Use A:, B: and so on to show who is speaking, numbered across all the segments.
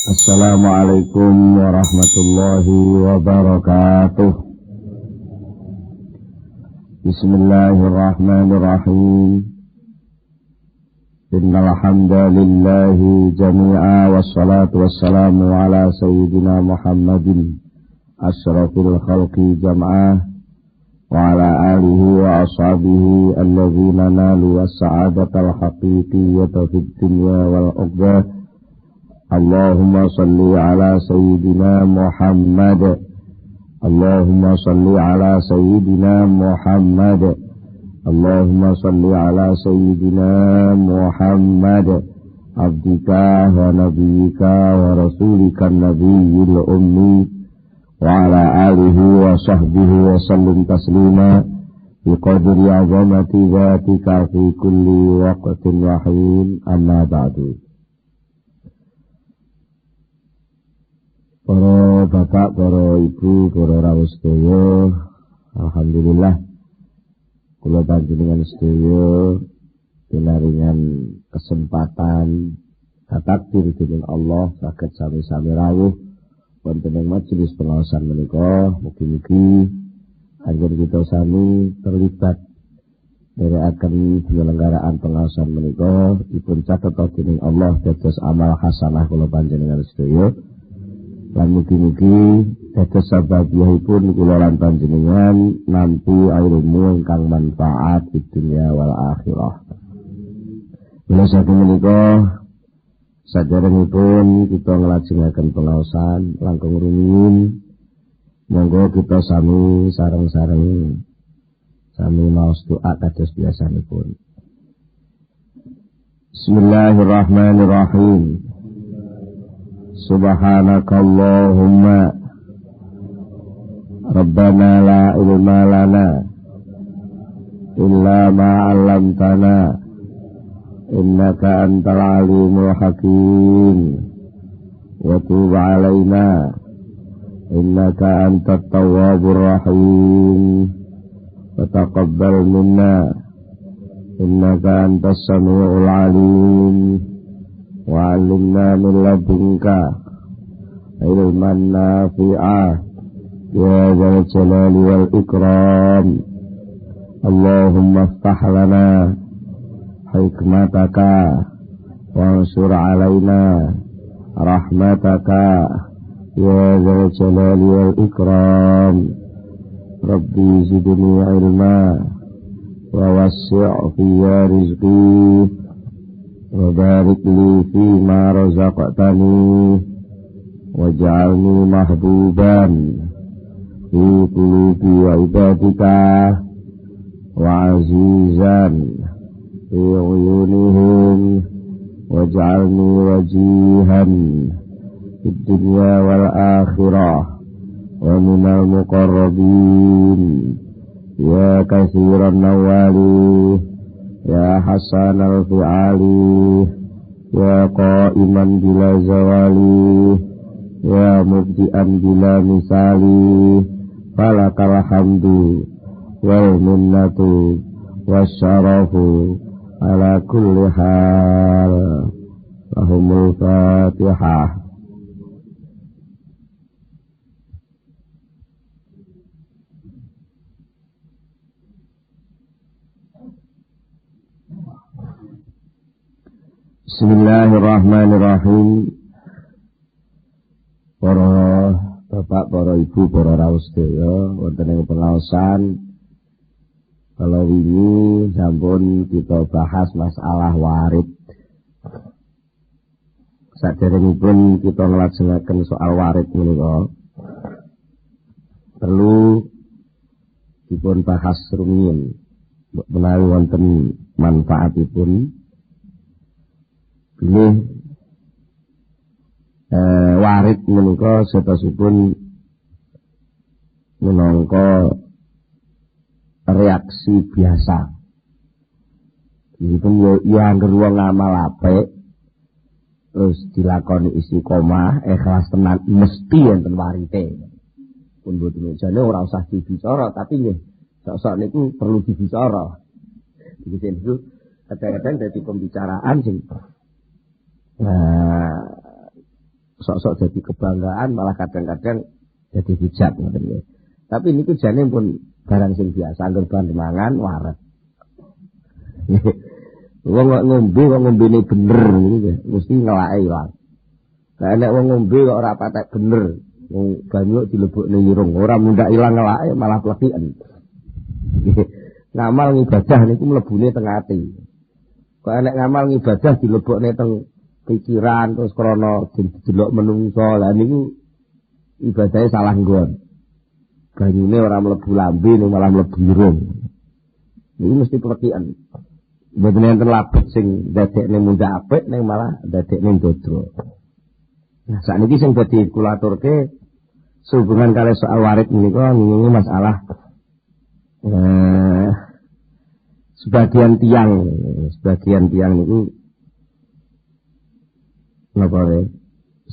A: Assalamualaikum warahmatullahi wabarakatuh. Bismillahirrahmanirrahim. Innal hamdalillahi jami'a wassalatu wassalamu ala sayyidina Muhammadin asyrafil khalqi jam'ah wa ala alihi wa ashabihi alladzina nalu as-sa'adatal haqiqiyyata fid dunya wal ukhirah. Allahumma salli ala sayyidina Muhammad. Allahumma salli ala sayyidina Muhammad. Allahumma salli ala sayyidina Muhammad abdika wa nabiyyika wa rasulika nabiyyil ummi wa ala alihi wa sahbihi wa sallim taslima biqadri azamati dhatika fi kulli waqtin wa hin, amma ba'du. Para bapak, para ibu, para rawuh sedaya, alhamdulillah kula panjenengan sedaya pinaringan kesempatan takdir dening Allah saged sami-sami rawuh wonten ing majelis pengaosan menika. Mugi-mugi anjen kita sami terlibat nderekaken penyelenggaraan pengaosan menika dipun catet dening Allah dados amal hasanah kula panjenengan sedaya. Lan mugi-mugi dados sababipun kula lan panjenengan nampi ilmu ingkang manfaat di dunia wal akhirah. Mula saking menika saderengipun kita nglajengaken pengaosan langkung rumiyin, monggo kita sami sareng-sareng sami maos doa kados biasanipun. Bismillahirrahmanirrahim. Subhanakallahumma Rabbana la ilma lana illa ma 'allamtana innaka antal alimul hakim wa tub 'alaina innaka antat tawwabur rahim wa taqabbal minna innaka antas samiul alim wa 'allimna min ladunka ilman nafi'ah ya dzal jalali wal ikram. Allahumma iftah lana hikmataka wansur 'alaina rahmataka ya dzal jalali wal ikram. Rabbi zidni ilma wa wassi' fiyya rizqi wa barik li fima razaqtani waj'alni mahbuban fi qulubi wa ibadika wa azizan fi uyunihim waj'alni wajihan fid dunya wal akhirah wa minal muqarrabin ya katsiran nawali ya hasan al-fi'ali ya qa'iman bila zawali ya mubdi'an bila misali falakal hamdu wal minnatu wasyarafu ala kulli hal. Lahumul fatihah. Bismillahirrahmanirrahim. Para bapak, para ibu, para rawuh sedaya wonten ing pengaosan kalau wingi sampun kita bahas masalah warid. Saderengipun kita nglajengaken soal warid menika perlu dipun bahas rumiyin menawi wonten manfaatipun. Ini warid menika setosipun minangka reaksi biasa. Dipun yo anggere wong ngamal apik terus dilakoni istiqomah ikhlas tenan mesti enten warite. Pun boten jane ora usah dibicara tapi nggih sok-sok niku perlu dibicara. Itu kadang-kadang dadi pembicaraan sing sok-sok jadi kebanggaan, malah kadang-kadang jadi hujat ngoten nggih. Tapi niku jane pun barang sing biasa, angger bahan mangan waret. Wong ngombe kok ngombene bener niku mesti ngelake ilang. Lah nek wong ngombe kok ora patek bener, wong banyu dilebokne irung, ora mundak ilang ngelake malah plekiken. Ngamal ngibadah niku mlebune teng ati. Kok nek ngamal ngibadah dilebokne teng pikiran terus krana delok menungso, lah niku ibadahe salah nggon. Banyune ora mlebu lambe ning malah mlebu irung. Niku mesti plekiken. Mboten enten labet sing dadekne mundak apik ning malah dadekne ndodro. Nah, sakniki sing dadi kula aturke sehubungan kali soal warid menika ini masalah sebagian tiang niku napa wae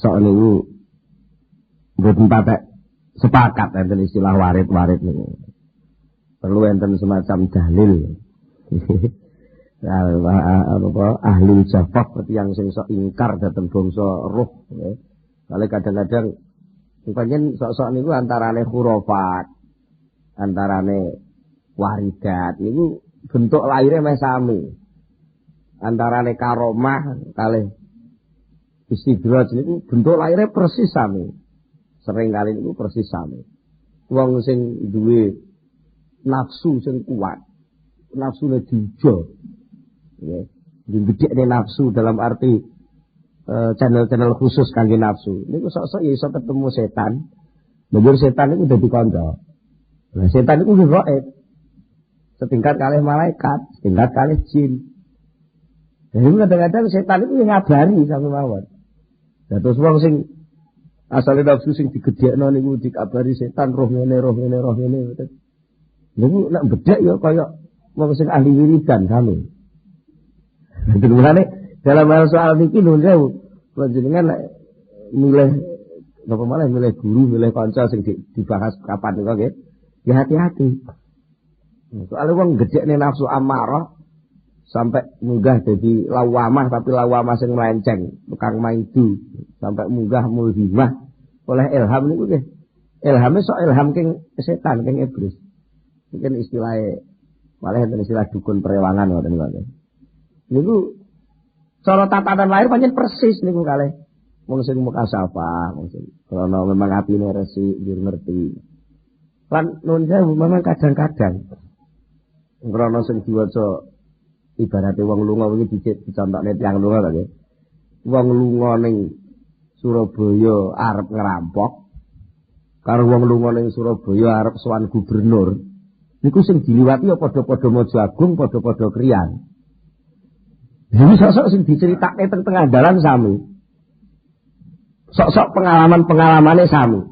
A: sok niku mboten patek sepakat enten istilah warid niku. Perlu enten semacam dalil. Ahli jafaf yang sing sok ingkar dhateng bangsa roh ya. Kali kadang-kadang pancen sok-sok niku antarane khurafat, antarane waridat niku bentuk lahirnya meh sami. Antarane karomah kalih istidraj niku bentuk lahirnya persis sami. Sering kali niku persis sami. Wong sing duwe nafsu sing kuat, nafsune dijo. Ya, digedhekne nafsu dalam arti channel-channel khusus kangge nafsu. Niku sok-sok ya iso ketemu setan. Banjur setan niku dadi kanca. Lah setan niku gaib. Setingkat kalih malaikat, setingkat kalih jin. Jadi kadang-kadang setan itu yang ngabari sama mawon. Nah terus wong sing asale nafsu sing digedhekno niku dikabari setan roh ngene. Niku nek bedhek ya kaya wong sing ahli wiridan sami. Jadi dalam hal soal niki nuwun sewu, panjenengan milih napa malah milih guru, milih kanca sing dibahas kapan niku nggih. Ya hati-hati. Soalnya wong gedhekne nafsu amarah sampai munggah jadi lawamah, tapi lawamah sing melenceng, tukang maidu sampai munggah mulhimah oleh ilham niku nggih. Ilhame sok ilham king setan, king iblis. Mungkin istilahnya malah enten istilah dukun perewangan ngoten niku. Niku cara tatanan lahir pancen persis niku kalih wong sing mukasafah, wong sing krana memang atine resik, ngerti. Lan nun sewu memang kadang-kadang krana sing diwaca ibarate wong lunga wingi dicontokne tiyang lunga to nggih. Wong lunga ning Surabaya arep ngerampok karo wong lunga ning Surabaya arep sowan gubernur. Niku sing diliwati ya padha-padha Maja Agung, padha-padha kriyan. Jadi sok-sok sing diceritake teng tengah dalan sami. Sok-sok pengalaman-pengalamane sami.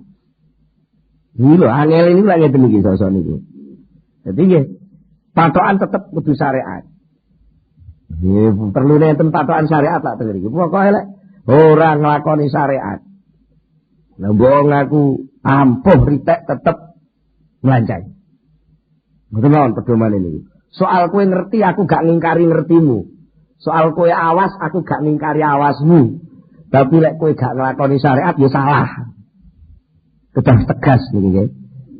A: Iki lho angel ini lak ngeten iki sok-sok niku. Dadi nggih patokan tetep kudu syariat. Nggih perlu enten patokan syariat lak teng mriki. Pokoke lek ora nglakoni syariat. Lah mbok ngaku ampuh ritek tetep mlancang. Mboten mawon pedomane niku. Soal kowe ngerti aku gak ngingkari ngertimu. Soal kowe awas aku gak ngingkari awasmu. Tapi lek kowe gak nglakoni syariat ya salah. Kedah tegas niku nggih.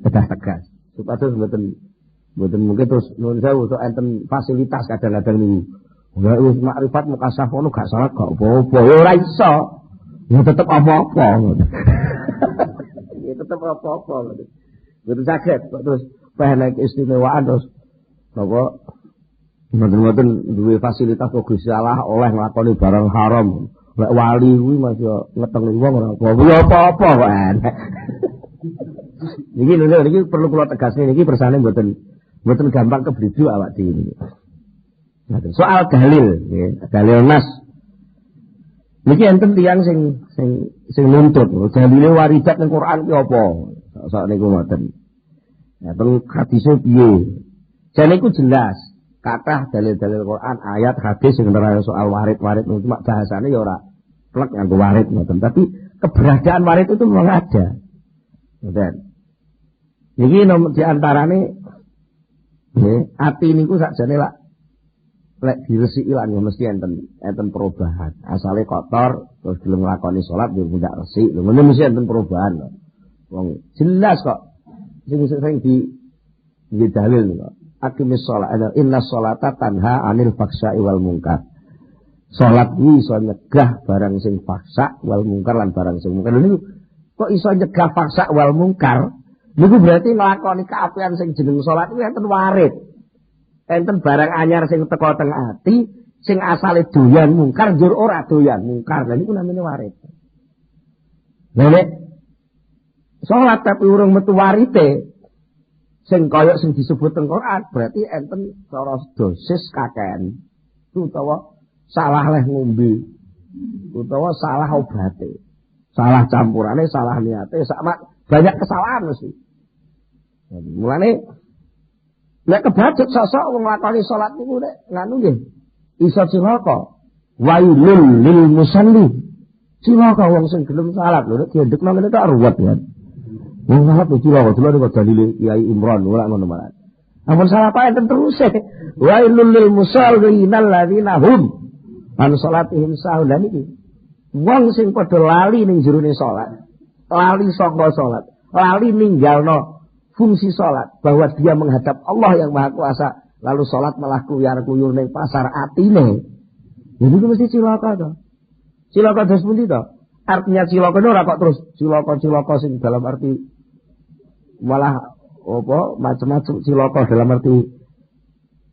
A: Kedah tegas. Supados mboten mungkin terus nuwun sewu sok enten fasilitas kadang-kadang niku. Ya wis makrifat mukasaf ngono gak salah gak apa-apa. Ya ora iso. Ya tetep apa-apa. Ya tetep apa-apa. Mboten saged kok terus penek istimewaan terus napa mboten duwe fasilitas kok Gusti Allah oleh nglakoni barang haram. Lek wali kuwi masih ngetengi wong ora apa-apa kok enek. Niki perlu kula tegasne niki persane mboten gampang keblidu awak dhewe niki. Soal dalil nggih, dalil nas. Niki enten tiyang sing nuntut dalile waridat ning Quran ki apa? Sak niku ngoten. Ya teng hadise piye? Jane iku jelas. Kathah dalil-dalil Quran, ayat, hadis sing nerangno soal warid-warid cuma bahasane ya ora plek nganggo warid ngoten, tapi keberadaan warid itu memang ada. Ngoten. Niki di antarane nggih ati niku sakjane lek diresiki lan ya mesti enten perubahan. Asale kotor terus gelem nglakoni salat yo ndak resik. Lho ngene mesti enten perubahan. Wong jelas kok. Sing di dalil kok. Aqimis shalah inna sholata tanha 'anil faksha'i wal munkar. Salat iki iso nyegah barang sing faksa wal munkar lan barang sing munkar. Niku kok iso nyegah faksa wal munkar? Niku berarti nglakoni kaapian sing jeneng salat kuwi enten warid. Enten barang anyar sing teko teng ati, sing asale doyan mungkar njur ora doyan mungkar. Lha niku namine warid. Lha nek salat tapi urung metu warite, sing kaya sing disebut teng Quran, berarti enten cara dosis kakean. Utawa salah leh ngombe. Utawa salah obate. Salah campurane, salah niate, sama banyak kesalahan mesti. Mulane nek kebacut sosok wong nglakoni salat niku nek nganu nggih iso cilaka. Wailul lil musalli. Cilaka wong sing gelem salat lho nek diendekno ngene tak ruwet ya. Wong salat cilaka delok dalile Kiai Imran ora ngono malah. Ampun salah pae terus e. Wailul lil musallin alladzina hum an salatihim sahun iki. Wong sing padha lali ning jerone salat, lali saka salat, lali ninggalno fungsi salat bahwa dia menghadap Allah yang Maha Kuasa, lalu salat malah kuyar-kuyur ning pasar atine. Jadi itu mesti cilaka to. Cilaka terus pundi to? Artinya cilaka ora kok terus cilaka sing dalam arti malah apa macam-macam cilaka dalam arti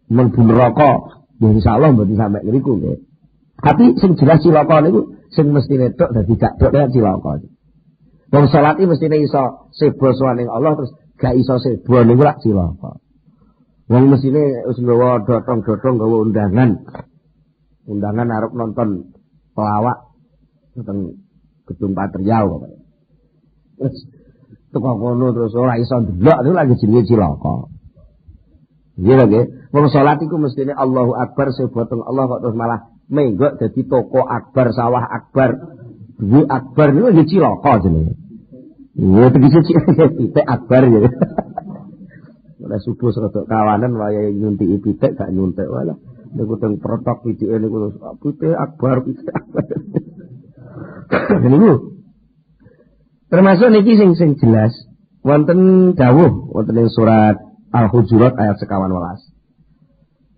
A: mlebu neraka. Ya insyaallah mboten sampe ngriku nggih. Tapi sing jelas cilaka niku sing mestine tok dadi gak tok nek cilaka. Wong salat iki mestine iso sebo sowaning Allah terus gak iso sebo niku lak cilaka. Wong mesine wis nggawa dotong-dotong nggawa undangan arep nonton pelawak teng Gedung Patrial kok. Terus teko kono terus ora iso ndelok niku lagi jenenge cilaka. Nggih lho nggih. Wong salat iku mestine Allahu Akbar sebo teng Allah kok terus malah menggok dadi toko akbar, sawah akbar, duwe akbar niku nggih cilaka jenenge. Ya tegese pitik akbar ya. Ora subuh sedok kawanan wayahe nyuntik pitik gak nyuntik walah. Niku teng protok pitike niku pitik akbar. Niku termasuk niki sing jelas wonten dawuh wonten ing surat Al-Hujurat ayat 11.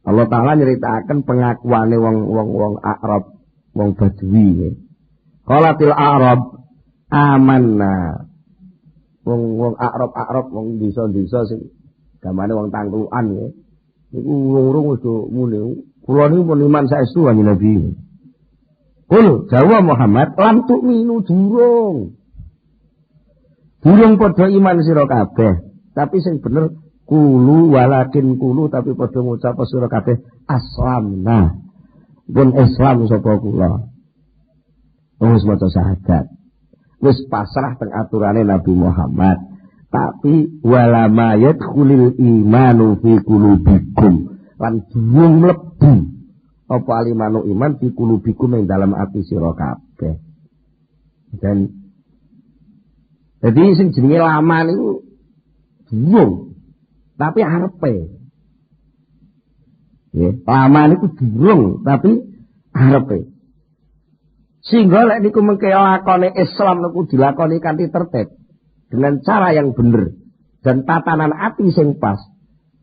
A: Allah Ta'ala nyeritakan pengakuane wong Arab, wong Badui. Qalatil Arab amanna. Wong Arab, wong desa-desa sing gamane wong tangklukan ya. Niku urung wis do muni. Kula niku pun iman saestu kanjeng Nabi. Kul Jawa Muhammad lam tu'minu durung. Durung padha iman sira kabeh. Tapi sing bener kulu walakin kulu tapi padha ngucap sira kabeh aslamna. Pun Islam sapa kula. Wis maca syahadat. Wis pasrah teng aturane Nabi Muhammad. Tapi walama yadkhulul imanu fi qulubikum. Lan durung mlebu apa alimanu iman fi qulubikum ing dalam ati sira kabeh. Dan jadi sing jenenge lama niku durung tapi arepe. Nggih, lama niku durung tapi arepe. Sehingga lek niku mengke lakone Islam niku dilakoni kanthi tertib dengan cara yang bener dan tatanan ati sing pas.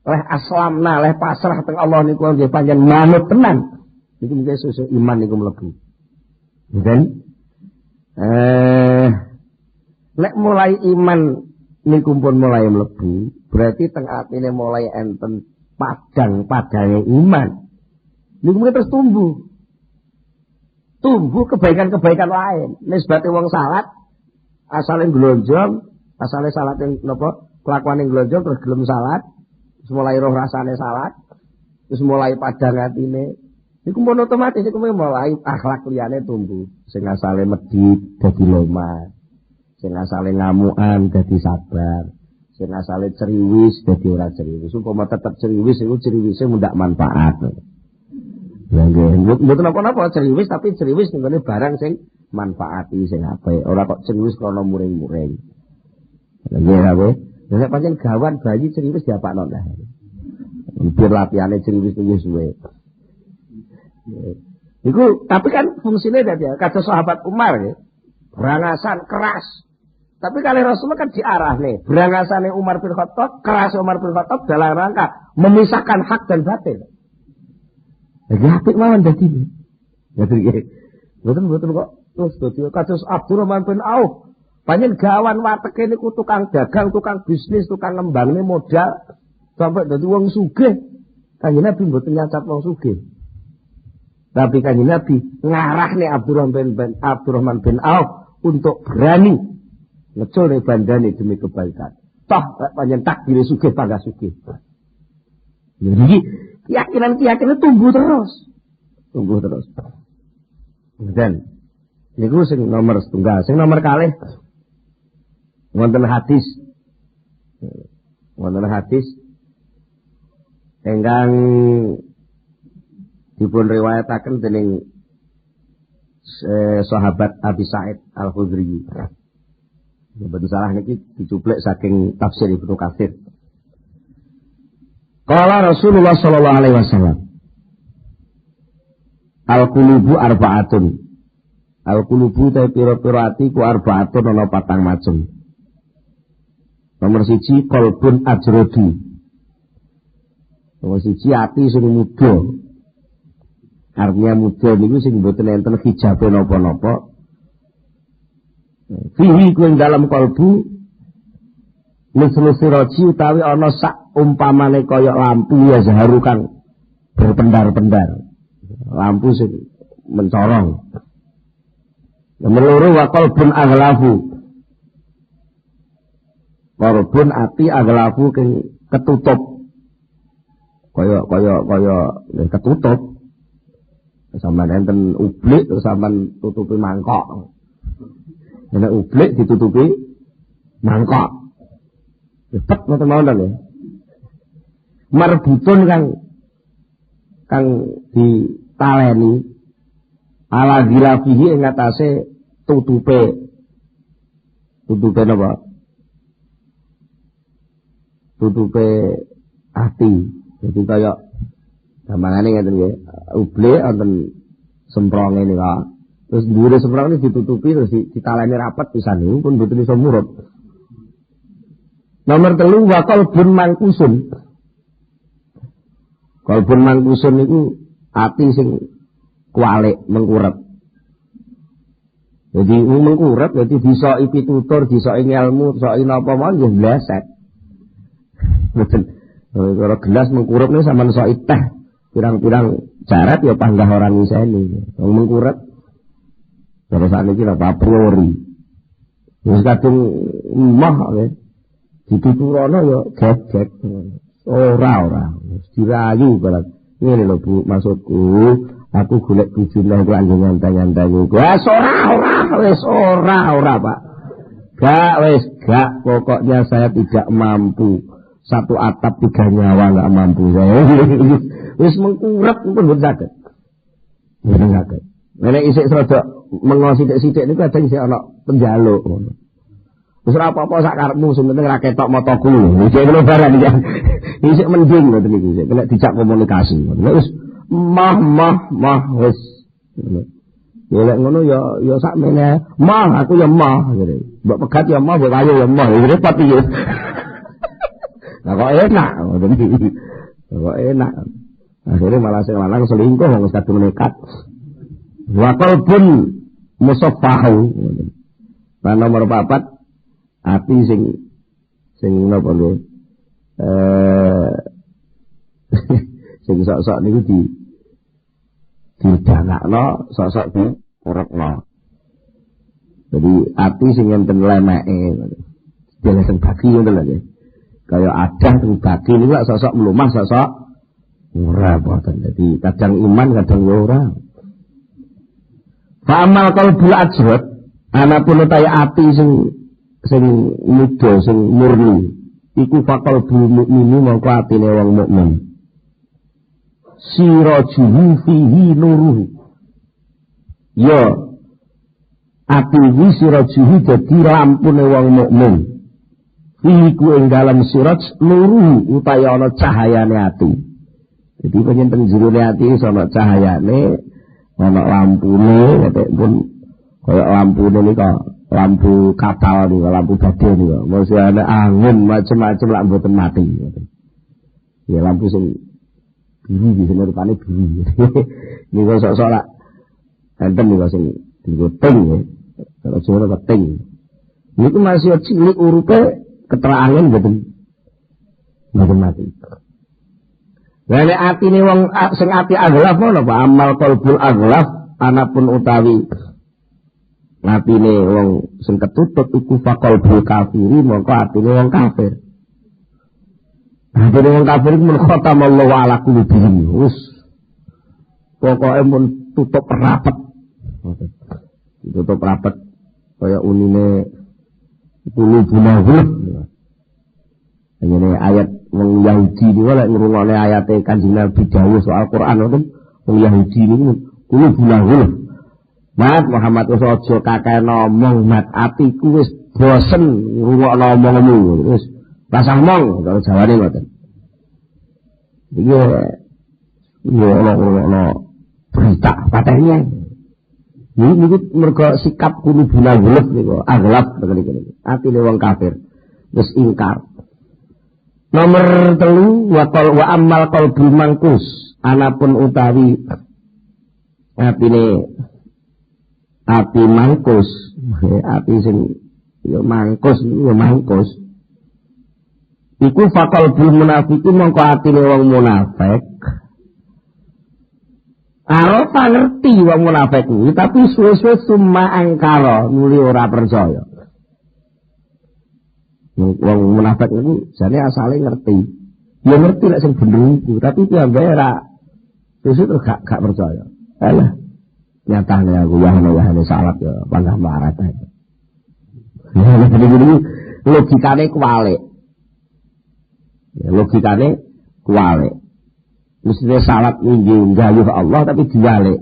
A: Leh aslamna, leh pasrah teng Allah niku nggih pancen manut tenan. Niku mengke susu iman niku mlebu. Dan lek mulai iman niku pun mulai mlebu, berarti teng atine mulai enten padang-padange iman. Niku mengke terus tumbuh kebaikan-kebaikan lain. Nisbate wong salat asale glonjong, asale salat yang napa kelakuane glonjong terus gelem salat, terus mulai roh rasane salat, terus mulai padang atine. Iku pun otomatis iku mulai akhlak liyane tumbuh. Sing asale medhit dadi loman, sing asale ngamukan dadi sabar, sing asale ceriwis dadi ora ceriwis. Umpama tetep ceriwis iku ceriwise mundak manfaat. Ya nggih, mboten apa-apa ceriwis tapi ceriwis nggone barang sing manfaati sing apik. Ora kok ceriwis krana muring-muring. Nggih apa? Nek pancen gawan bayi ceriwis diapakno lah. Biar latihane ceriwis iki suwe. Iku tapi kan fungsinya tadi kata sahabat Umar ya. Berangasan keras. Tapi kali Rasulullah kan diarah nih. Berangasannya Umar bin Khattab, keras Umar bin Khattab dalam rangka memisahkan hak dan batil. Lagi apik mawon dadi. Jadi betul kok terus dadi kados Abdurrahman bin Auf. Panjen gawan wateke niku tukang dagang, tukang bisnis, tukang ngembangne modal sampai dadi wong sugih. Kanjeng Nabi mboten nyacat wong sugih. Tapi Kanjeng Nabi ngarahne Abdurrahman bin Auf untuk berani ngecul ning bandane demi kebaikan. Toh panjen takdire sugih pangga sugih. Jadi keyakinan tumbuh terus. Dan niku sing nomor setunggal, sing nomor kalih wonten hadis ingkang dipun riwayataken dening sahabat Abi Sa'id Al-Khudri. Betul salah niki dicuplek saking tafsir Ibnu Katsir. Qala Rasulullah sallallahu alaihi wasallam Al-qulubu arba'atun. Al-qulubu ta pira-pira ati ku arba'atun ana patang macem. Nomor 1 qalbun ajrodi. Nomor 1 ati sing muda. Artinya muda niku sing mboten enten hijabe napa-napa. Fihi ku ing dalam kalbu mislu siraji utawi ana sak umpamane kaya lampu ya zaharukan berpendar-pendar. Lampu sing mencorong. Nomor 2 wa qalbun aghlafu. Qalbun ati aghlafu keng ketutup. Kaya ketutup. Sampeyan enten ublik terus sampeyan tutupi mangkok. Nek ublik ditutupi mangkok. Cepet ngoten mawon ya. Marbutun kang ditaleni ala gilafihi ing atase tutupe napa? Tutupe ati. Jadi kaya gamangane ngeten nggih. Ublik wonten sempronge nika. Terus dhuwure semprong ini ditutupi terus ditaleni rapat pisan niku pun mboten iso murut. Nomor 3 wa qalbun mangkusun. Qalbun mangkusun niku ati sing kualik mengkurep. Jadi mengkurep jadi disoki pitutur, disoki ilmu, disoki napa mawon nggih bleset. Mboten kalau gelas mengkurep niku sampean soki teh pirang-pirang jarat ya panggah orang ngiseni. Wong mengkurep terus sakniki napa a priori. Wis kadung emah nggih. Dituturono ya gek-gek. Ora. Dirayu barang. Ngene lho Bu, maksudku aku golek bojone kok anjing nyantai-nyantai niku. Wis ora, Pak. Gak, pokoknya saya tidak mampu. Satu atap 3 nyawa enggak mampu saya. Wis mengkurep pun mboten saged. Mboten saged. Nek isih rada mengo sithik-sithik niku kadang isih ana penjaluk ngono. Wis ora apa-apa sak karepmu sing penting ra ketok mataku. Wis ngono barang iki. Isih mending ngoten niku isih kena dijak komunikasi. Nek wis mah wis. Ya lek ngono ya sakmene. Mah aku ya mah ngene. Mbok pegat ya mah, mbok ayo ya mah. Repot iki. Lah kok enak ngoten iki. Kok enak. Akhirnya malah sing lanang selingkuh wong wis kadung nekat. Wa qalbun musaffahu. Nah nomor 4 ati sing napa lho sing sok-sok niku didangakno sok-sok diurekno. Jadi ati sing enten lemeke. Dene sing bagi ngoten lho nggih. Kaya adah sing bagi niku sok-sok mlumah sok-sok ora boten. Jadi kadang iman kadang ora. Fa amal qalbul ajrad anapun utaya ati sing muda sing murni iku fakal mukmini mongko atine wong mukmin sirajuhu fihi nuruhu ya ati iki sirajuhu dadi lampune wong mukmin fihi ku ing dalem siraj nuruhu utaya ana cahayane ati Jadi pancen teng jero ati ana cahayane, ana lampune, nek pun kaya lampune nika lampu kapal nika, lampu badhe nika. Mesti ana angin macam-macam lak mboten mati. Ya lampu sing biru bisa rupane biru. Nika sok-sok lak enten nika sing dienggo ting ya. Kalau Jawa ting. Niku masih cilik urupe keterangan mboten mati. Lah nek atine wong sing ati aghlaf ngono apa amal qalbul aghlaf anapun utawi atine wong sing ketutup iku faqalbul kafiri mongko atine wong kafir. Atine wong kafir iku mun khatamallahu ala qulubihim. Wis pokoke mun tutup rapat. Tutup rapat kaya unine qulubuna hulub. Ini ayat wong Yahudi niku lek ngrungokne ayate Kanjeng Nabi dawuh soal Quran ngoten wong Yahudi niku qulubuna hulub. Mat Muhammad wis aja kakek ngomong mat atiku wis bosen ngrungokno omongmu wis pasang mong kalau jawane ngoten. Iki yo ono berita patene. Niku mergo sikap qulubuna hulub niku aghlab niku. Atine wong kafir wis ingkar. Nomor 3 wa amal qalbul mangkus anapun utawi atine ati mangkus ati sing ya mangkus iku faqalbul munafiqi mongko atine wong munafik arofa ngerti wong munafik kuwi tapi suwe-suwe summa angkara nuli ora percaya. Wong munafik niku jane asale ngerti. Ya ngerti lek sing bener iku, tapi piyambake ora sesuk gak percaya. Alah. Nyatane aku wahane salat ya panggah marat ae. Jadi logikane kuwalik. Ya logikane kuwalik. Mestine salat nggih nggayuh Allah tapi diwalik.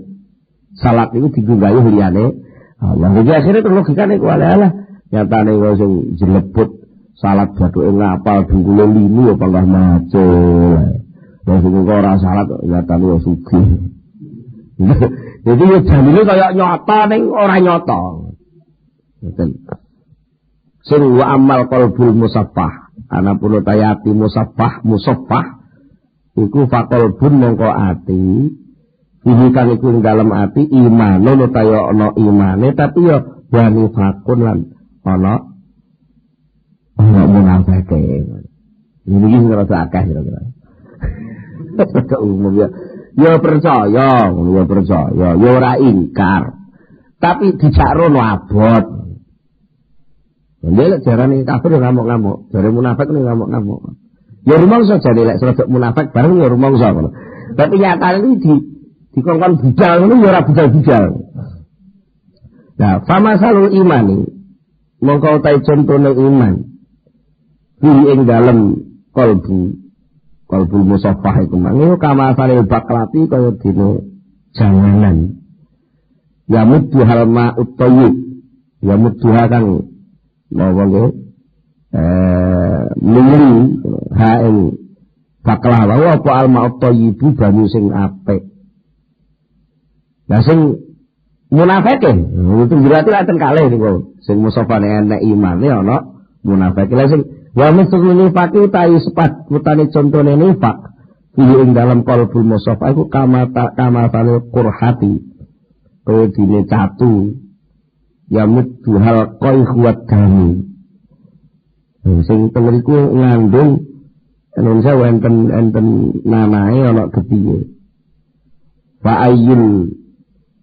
A: Salat niku digayuh liyane Allah. Jadi akhirnya logikane kuwalik alah. Nyatane wong sing jelebut salat bathuke ngapal dungkule lini ya panggah macul. Wong sing ora salat nyatane ya sugih. Jadi ya jamine kaya nyata ning ora nyata. Ngoten. Sing wa amal qalbul musaffah, anapun tayati musaffah iku faqalbun mongko ati. Iki kan iku ing dalem ati iman utawa ana imane tapi ya wani fakun lan ana munafik. Ini iki ngerasa akeh kira-kira. Umum ya. Ya percaya, ya ora ingkar. Tapi dijak rono abot. Lek jarane kafir ngamuk-ngamuk, jare munafik ning ngamuk-ngamuk. Ya rumangsa jare lek sedek munafik bareng ya rumangsa ngono. Tapi nyatane iki dikongkon budal ngono ya ora budal-budal. Nah, famasalul imani mongko utahe contone iman. Kuwi ing dalem qalbul musaffah iku mangko kama asale baklati kaya dene janganan. Ya muddu halma utayyib. Ya muddu kang mawa nggih muli ha ing baklah wae apa alma utayyib banyu sing apik. Lah sing munafik itu berarti laten kalih niku. Sing musaffah enek imane ana munafik. Lah sing wa mustaqil nifaq utawi sepat utane contone nifaq iki ing dalam qalbul musaffah iku kama tanil qurhati kaya dene catu ya muddu hal qaihuwat dami sing tengeriku ngandung Indonesia enten nanae ana getihe fa ayyul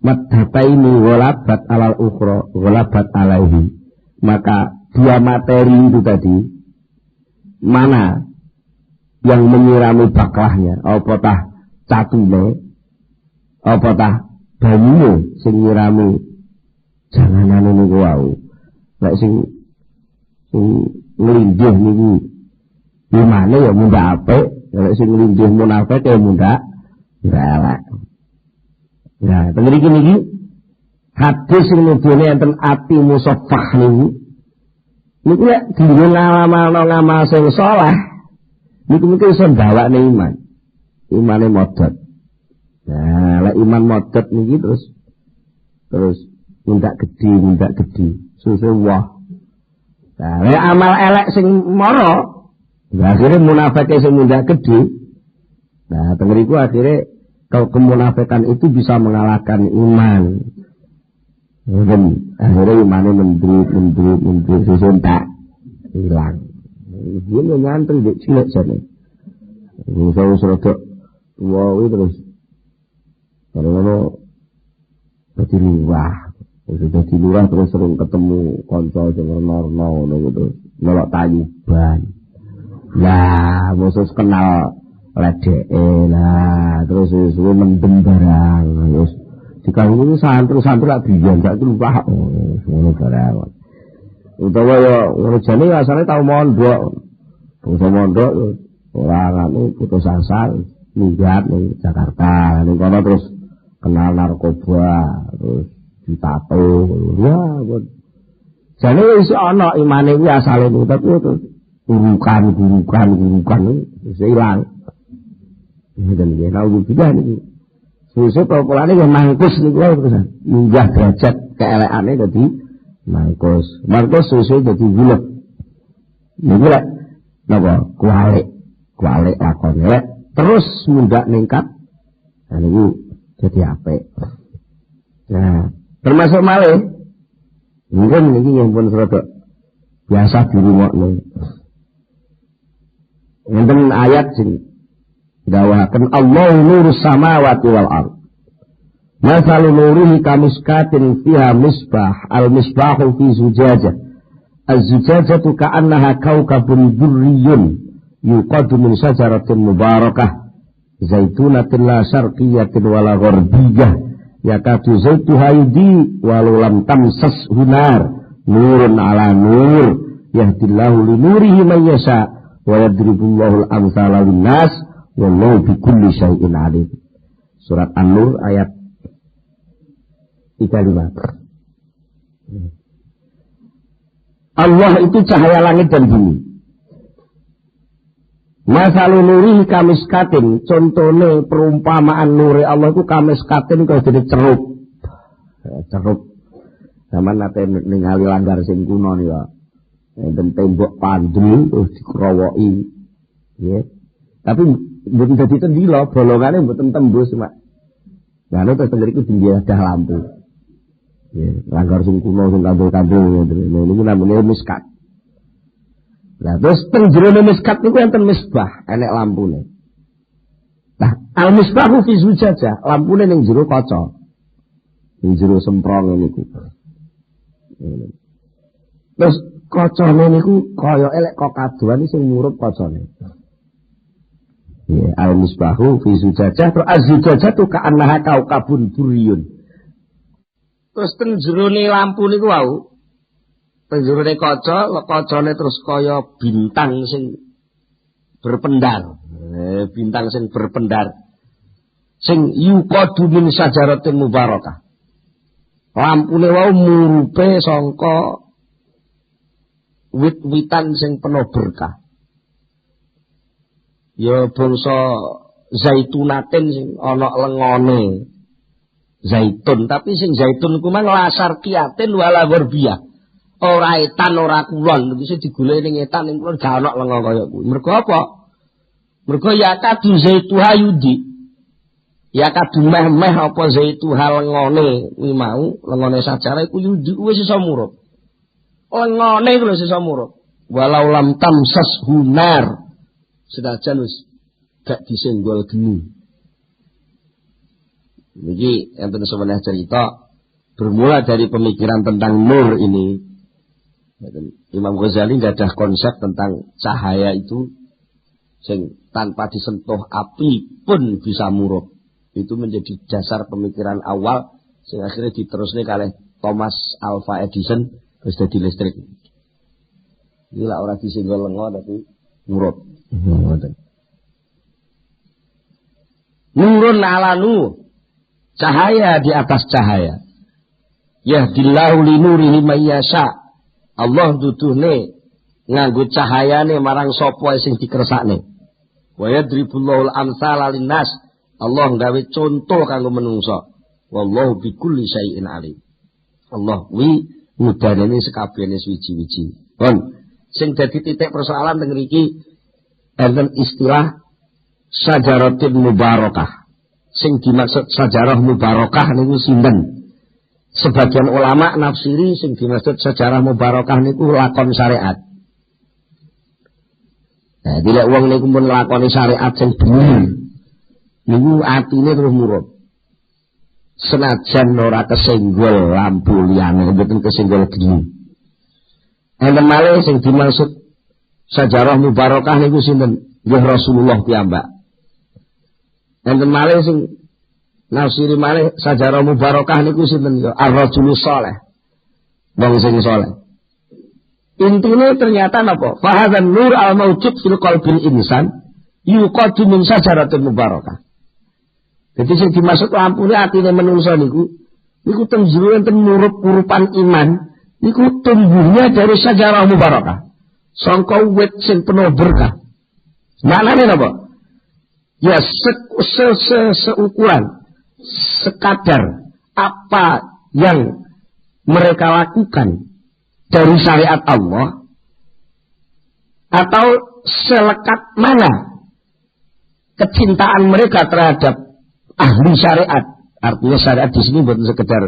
A: madhataini walabat alal ukhra walabat alaihi maka dua materi itu tadi mana yang menyirami baklahnya apa tah catune apa tah banyune sing nyirami janganane niku wau lek sing nglindih niku imane ya mundhak apik lek sing nglindih munafik ya mundhak elek. Nah mriki niki hadis sing nuduhne enten ati musaffah niku lek dienggo ngamal sing saleh niku mungkin iso ndawakne iman. imane modot. Nah, lek iman modot niki terus minta gede, susu wah. Nah, lek amal elek sing mara, akhirnya munafike sing minta gede. Nah, tengeriku akhirnya kalau kemunafikan itu bisa mengalahkan iman. Dan akhirnya imannya mendrit, susu tak hilang. Dia nyantri di cilik sana. Saya serodok wow terus. Kalau jadi lurah terus sering ketemu konco sing norno gitu. Nolok tayuban. Lah, musus kenal ledeke lah, terus suwe mendem barang. Terus dikawini santri-santri lak biyen gak lupa ngono barang. Utawa ya ngono jane asale tau mondok. Bangsa mondok ora nganu putus asa minggat ning Jakarta. Ning kono terus kenal narkoba, terus ditato. Ya, jane wis ana imane kuwi asale tapi terus gurukan wis ilang. Dan dia tahu juga nih. Susu populane yang mangkus niku wae terus. Munggah derajat keelekane dadi mangkus. Mangkus susu dadi bulet. Niku lek napa kualik lakone lek terus mundak ningkat. Nah niku dadi apik. Nah, termasuk malih. Mungkin niki yang pun rada biasa dirungokne. Wonten ayat sing dawakan Allah nurus samawati wal ard. Masalu nurihi kamiskatin fiha misbah. Al-misbahu fi zujajah. Az-zujajatu ka'annaha kawkabun durriyun yuqadu min syajaratin mubarakah zaitunatin la syarqiyatin wala gharbiyah yakadu zaituha yudi walau lam tamsas hunar nurun ala nur yahdillahu li nurihi man yasha wa yadribullahu al-amthala lin-nas wallahu bikulli syai'in alim. Surat An-Nur ayat 35. Allah itu cahaya langit dan bumi. Masalu nurihi kamiskatin, contohnya perumpamaan nuri Allah itu kamiskatin kalau jadi ceruk. Zaman nate ningali langgar sing kuno nih ya. Dan tembok pandri terus dikerowoki. Ya. Tapi mboten dadi tendila, bolongane mboten tembus, Mak. Lah nek tengger iku diadah lampu. Ya, langgar sing kuno sing kandel-kandel ngoten. Niku namanya miskat. Lah terus teng jerone miskat niku enten misbah, enek lampune. Nah, al-misbahu fi zujajah, lampune ning jero kaca. Ning jero semprong niku. Terus kacane niku kaya elek kokaduan sing murup kacane. Ya, al-misbahu fi zujajah, terus az-zujajah tu ka'annaha kaukabun durriyun. Terus teng jerone lampu niku wau, teng jerone kaca, kacane terus kaya bintang sing berpendar. Bintang sing berpendar. Sing yuqadu min syajaratin mubarakah. Lampune wau murupe sangka wit-witan sing penuh berkah. Ya bangsa zaitunatin sing ana lengone zaitun, tapi sing zaitun ku mang lasar kiatin wala gharbiyah. Ora etan ora kulon, bisa digoleki ning etan ning kulon gak ana lengo kaya kuwi. Mergo apa? Mergo ya kadu zaituha yudi. Ya kadu meh-meh apa zaituha lengone kuwi mau, lengone sajarah iku yudi wis iso murup. Lengone iku wis iso murup. Walau lam tamsas hunar. Sedajan wis gak disenggol geni. Jadi enten sebenarnya cerita bermula dari pemikiran tentang nur ini. Imam Ghazali gadah konsep tentang cahaya itu sing tanpa disentuh api pun bisa murup. Itu menjadi dasar pemikiran awal sing akhirnya diterusne kalih Thomas Alva Edison terus dadi listrik. Gila ora disenggol lengo tapi murup. Nurun ala nur. Cahaya di atas cahaya. Yahdillahu li nurihi may yasha. Allah duduhne nganggo cahayane marang sapa sing dikersakne. Wa yadribullahu al-amsala linnas. Allah gawe contoh kanggo menungso. Wallahu bikulli syai'in alim. Allah kuwi ngudhaneni sekabehane suci-suci. Pun sing dadi titik persoalan teng mriki enten istilah sajaratul mubarakah. Sing dimaksud sajarah mubarakah niku sinten? Sebagian ulama nafsiri sing dimaksud sejarah mubarakah niku lakon syariat. Nah, dilek wong niku mun lakoni syariat sing bener. Niku atine terus murub. Senajan ora kesenggol lampu liyane, mboten kesenggol geni. Enten malih sing dimaksud sajarah mubarakah niku sinten? Nggih Rasulullah piyambak. Enten malih sing nafsiri malih sajarah mubarakah niku sinten? Ar-rajulus saleh. Wong sing saleh. Intinya ternyata napa? Fahadzan nur al-mawjud fil qalbil insan yuqadu min sajaratin mubarakah. Jadi sing dimaksud lampune atine menungso niku teng jero enten murup-murupan iman niku tumbuhnya dari sajarah mubarakah. Sangka wit sing penuh berkah. Maknane napa? Ya seukuran sekadar apa yang mereka lakukan dari syariat Allah atau selekat mana kecintaan mereka terhadap ahli syariat. Artinya syariat di sini bukan sekedar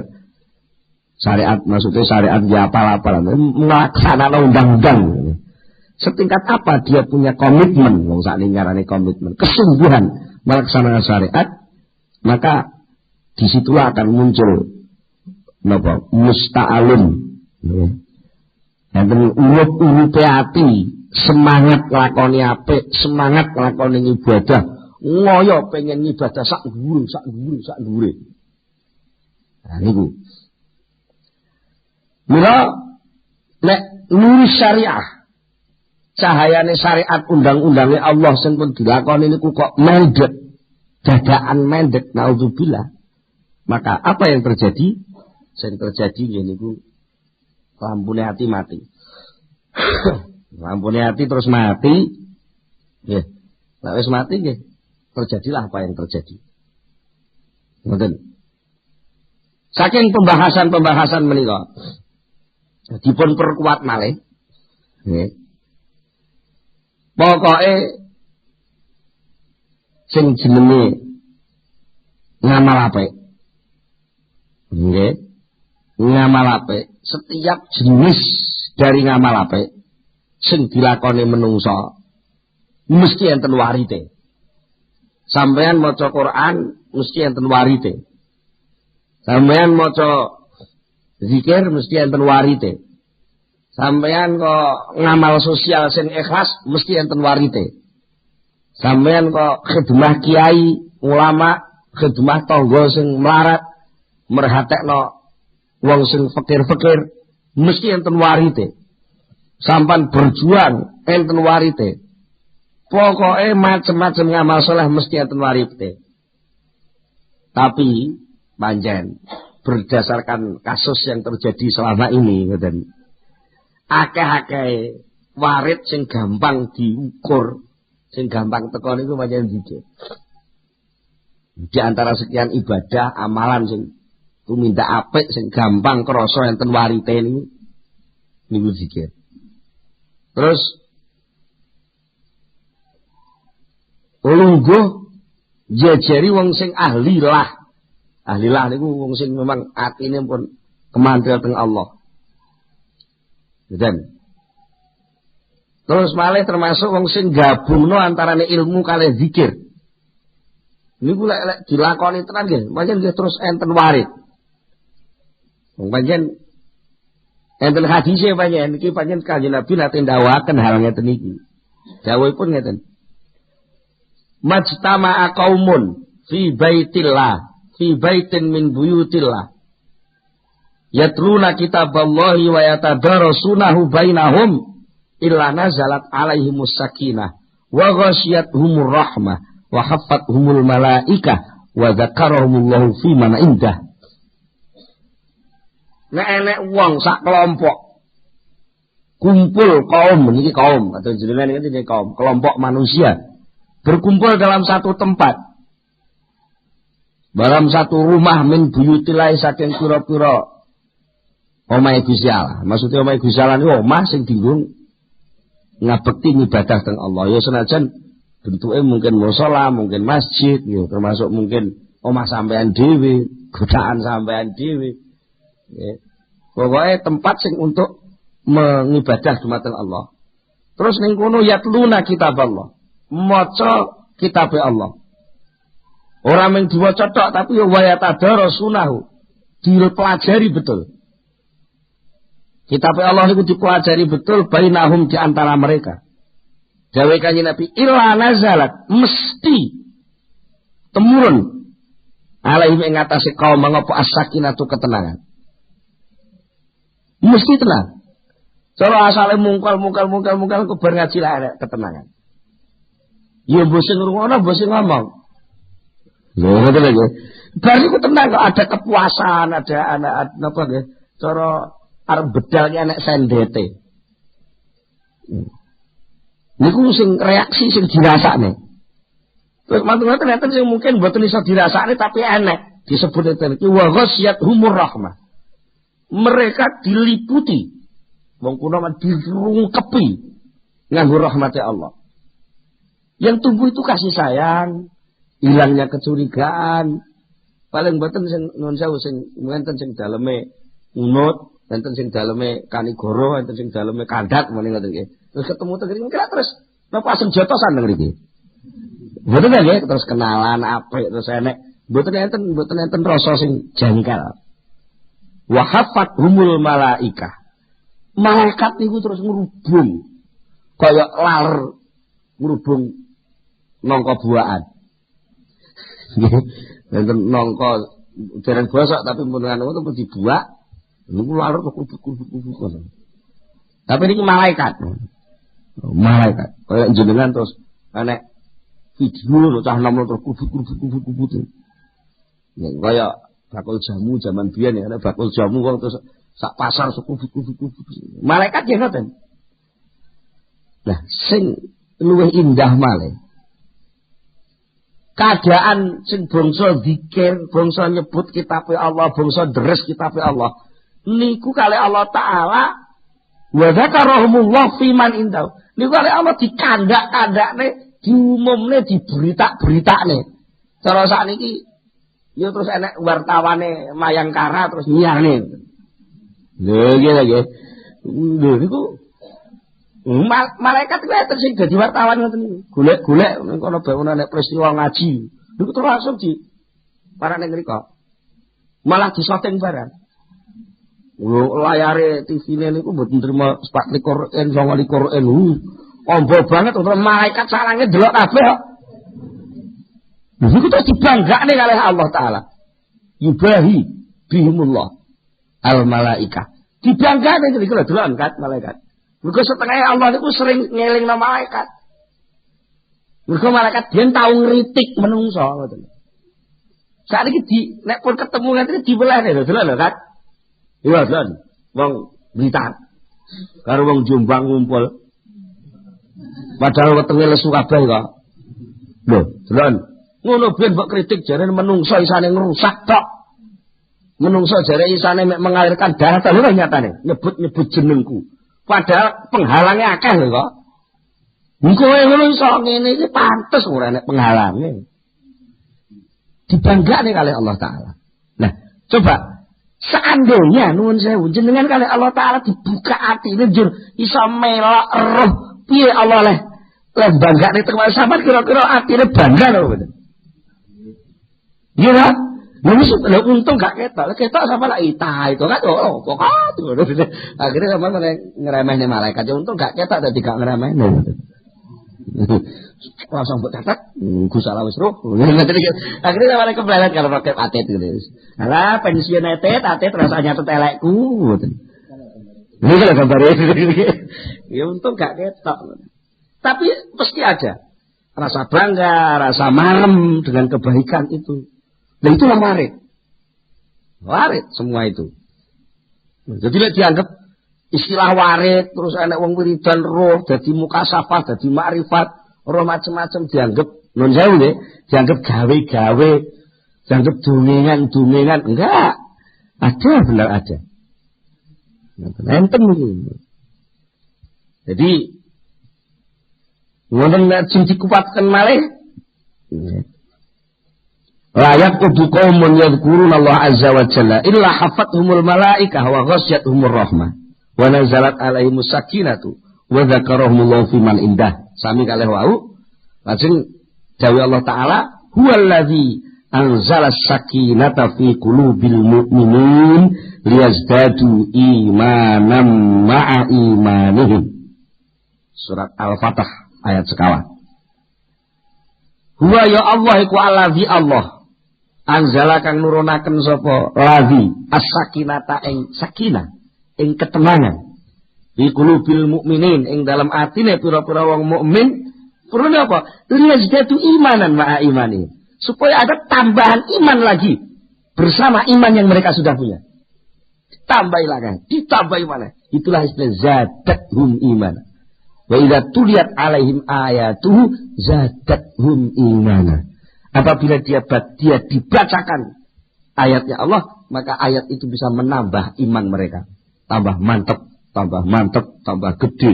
A: syariat, maksudnya syariat dia apa-apa, melaksanakan undang-undang. Setingkat apa dia punya komitmen, wong sakniki ngarani komitmen, kesungguhan melaksanakan syariat, maka disitulah akan muncul napa musta'alun. Enten urup-urupe ati, semangat nglakoni apik, semangat nglakoni ibadah, ngoyo pengen ibadah sak dhuwure. Nah niku. Mila nek nur syariah, cahayane syariat undang-undange Allah sing pun dilakoni niku kok mendhet, dadakan mendhet, naudzubillah. Maka apa yang terjadi? Sing terjadi niku lampune hati mati. Lampune hati terus mati. Nggih. Nek wis mati nggih, terjadilah apa yang terjadi. Ngoten. Saking pembahasan menika dipun perkuat malih. Nggih. Pokoke sing jenenge ngamal apik. Nggih. Ngamal apik, setiap jenis dari ngamal apik sing dilakoni menungso mesti enten warite. Sampeyan maca Quran mesti enten warite. Sampeyan maca zikir mesti enten warite. Sampeyan kok ngamal sosial sing ikhlas mesti enten warite. Sampeyan kok khidmah kiai, ulama, khidmah tangga sing melarat, merhatekno wong sing fakir-fakir mesti enten warite. Sampan berjuang enten warite. Pokoke macam-macam ngamal saleh mesti enten warite. Tapi panjen berdasarkan kasus yang terjadi selama ini ngoten. Akeh-akeh warit sing gampang diukur, sing gampang teko niku pancen zikir. Di antara sekian ibadah amalan sing tumindak apik sing gampang krasa enten warite niku zikir. Terus lungguh jejeri wong sing ahli lah. Ahli lah niku wong sing memang atine pun kemantel teng Allah. Dan terus malih termasuk wong sing gabungno antarane ilmu kalih zikir. Niku lek dilakoni tenan nggih, pancen nggih terus enten warit. Pancen enten hadise pancen iki pancen Kanjeng Nabi nate ndawaken hal ngeten iki. Dawuhipun ngeten. Majtama'a qaumun fi baitillah, fi baitin min buyutillah. Yatruna kitaballahi wa yatadarasunahu bainahum illa nazalat alaihimus sakinah wa ghasyiyatuhumur rahmah wa haffathumul malaikah wa dzakarahumullahu fi man indah. Nek enek wong sak kelompok kumpul kaum niki kaum atau jenengan iki kaum kelompok manusia berkumpul dalam satu tempat, dalam satu rumah min buyutilai saking pira-pira omahe Gusti Allah. Maksudnya omahe Gusti Allah niku omah sing dienggo ngabekti ibadah teng Allah. Ya senajan bentuke mungkin musala, mungkin masjid, ya termasuk mungkin omah sampean dhewe, godaan sampean dhewe. Ya. Pokoknya tempat sing untuk mengibadah dumateng Allah. Terus ning kono yatluna kitab Allah. Maca kitab Allah. Ora mung diwaca tok tapi ya wayatadarasunahu. Dipelajari betul. Kitab Allah itu dipelajari betul bainahum di antara mereka. Dawe Kanjeng Nabi illa nazalat mesti temurun alaihim ing atase kaum mangapa as-sakinatu ketenangan. Mesti tenang. Cara asale mungkal kubar ngaji lah ada ketenangan. Ya mbok sing ngrungokno mbok sing ngomong. Lho ngoten lho. Bar iku tenang kok ada kepuasan, ada anak napa nggih. Cara arep bedalnya anak sendete. Niku sing reaksi sing dirasakne. Terus mantu-mantu ternyata sing mungkin mboten iso dirasakne tapi enek disebut iki wa ghasyiyatuhumur rahmah. Mereka diliputi wong kuno mah dirungkepi nganggo rahmati Allah. Yang tumbuh itu kasih sayang, hilangnya kecurigaan. Paling mboten sing nuwun sewu sing wonten sing daleme unut, wonten sing daleme kanigoro, wonten sing daleme kandak meneh ngoten nggih. Terus ketemu teng mriki kira terus napa asem jotosan teng mriki. Mboten nggih terus kenalan apik terus enek mboten enten rasa sing jangkal. Wa hafathumul malaikah. Malaikat niku terus ngrubung kaya lar ngrubung nangka buaan. Nggih, enten nangka dereng bosok tapi mboten ngono dibuak. Niku lar kok kubuk-kubuk. Tapi niki malaikat. Malaikat. Kaya jenengan terus enek video cah nom terus kubuk-kubuk. Ya kaya bakul jamu zaman biyen ya ana bakul jamu wong terus sak pasar kubuk-kubuk. Malaikat ya ngoten. Nah, sing luwih indah malih keadaan sing bangsa zikir, bangsa nyebut kitab Allah, bangsa deres kitab Allah. Niku kali Allah Ta'ala wa dzakarahumullah fiman indahu. Niku kali Allah dikandak-kandakne, diumumne, diberita-beritane. Cara sakniki ya terus enek wartawane Mayangkara terus nyiarne. Lho nggih. Lho niku malaikat kuwi sing dadi wartawan ngoten niku. Golek-golek ning kono bae nek peristiwa ngaji. Niku terus langsung di parane ngriko. Malah disoting barang. Layare TV-ne niku mboten trima 24 in 29 in. Ombo banget terus malaikat sarange delok kabeh kok. Niku terus dibanggakne kalih Allah Taala. Yubahi bihimullah al malaikah. Dibanggakne niku lho delok kan malaikat. Mergo setengah Allah niku sering ngelingno malaikat. Mergo malaikat biyen tau ngritik menungso ngoten. Saiki nek pun ketemu ngene diwelehne lho delok lho kan. Iya, Don. Wong Blitar. Karo wong Jombang ngumpul. Padahal wetenge lesu kabeh kok. Lho, Don. Ngono ben mbok kritik jare menungso isane ngrusak tok. Menungso jare isane mek mengalirkan darah lho nyatane. Nyebut-nyebut jenengku. Padahal penghalangnya akeh lho kok. Engko ngono iso ngene iki pantes ora nek penghalange. Dibanggakne kali Allah Taala. Nah, coba seandainya nuwun sewu jenengan kali Allah Taala dibuka atine njur iso melok roh piye Allah leh banggane teng sampeyan kira-kira atine bangga lho bener. Iya kan? Lha untung gak ketok sama lak ita itu kan kok akhirnya sama ngeremehne malaikat ya untung gak ketok dadi gak ngeremehne. Langsung buat catat, gusalah wis roh. Akhirnya sama kebelet kalau pakai atet gitu. Alah pensiun atet rasanya tetelekku. Ini kalau gambarnya. Ya untung gak ketok. Tapi pasti ada rasa bangga, rasa marem dengan kebaikan itu. Dan itulah warid semua itu. Jadi dianggap istilah warid terus enek wong wiridan roh dadi mukasafah dadi makrifat Ora macam-macam dianggap non sewu nggih, dianggap gawe-gawe, dianggap dungengan-dungengan, enggak. Ada benar ada. Enten iki. Jadi ngono nek sing dikuatkan malih layak kudu qaumun yadhkuruna Allah azza wa jalla illa hafathumul malaikah wa ghasyiyatuhumur rahmah wa nazalat alaihimus sakinatu wa dzakarahumullahu fi man indah. Sami kalih wau lajeng dawuh Allah taala huwallazi anzala sakinata fi qulubil mu'minin liyazdadu imanan ma'a imanihim. Surat Al-Fatah ayat sekawan. Huwa ya Allah iku allazi Allah anzala kang nurunaken sapa lazi as-sakinata ing sakinah ing ketenangan fi qulubil mukminin ing dalam atine pira-pira wong mukmin perlu apa? Liyazdadu imanan ma'a imani. Supaya ada tambahan iman lagi bersama iman yang mereka sudah punya. Ditambahi lagi, ditambahi mana? Itulah istilah zadathum iman. Wa idza tuliyat alaihim ayatuhu zadathum imana. Apabila dia dibacakan ayatnya Allah, maka ayat itu bisa menambah iman mereka. Tambah mantep, tambah gede,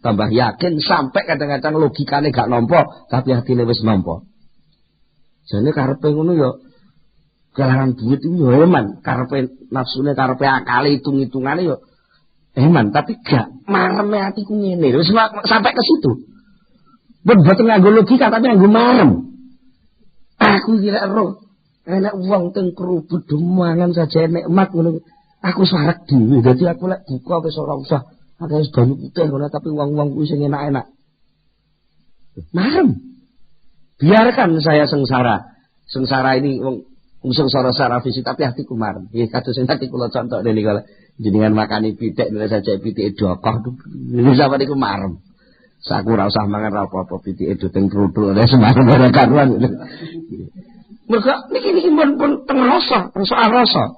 A: tambah yakin sampai kadang-kadang logikane gak nampa, tapi hatine wis nampa. Jane karepe ngono ya kelaran duit itu ya eman, karepe nafsune karepe akale hitung-hitungane ya eman, tapi gak mareme atiku ngene. Wis sampai ke situ. Mboten nganggo logika tapi nganggo marem. Aku kira ero enak wong teng kerubut demangan saja nikmat ngono. Aku sarek dhewe. Dadi aku lek buka wis ora usah akeh banyu putih ngono tapi wong-wong kuwi sing enak-enak. Marem. Biarkan saya sengsara. Sengsara ini wong sengsara secara fisik tapi hatiku marem. Nggih kados sing tadi kula contok dene kala jenengan makani pitik nek saja pitike dokoh. Niku sampe niku marem. Saku ora usah mangan apa-apa pitike do teng trudul nek semarem ora karuan. Mergo niki pun teng rasa, soal rasa.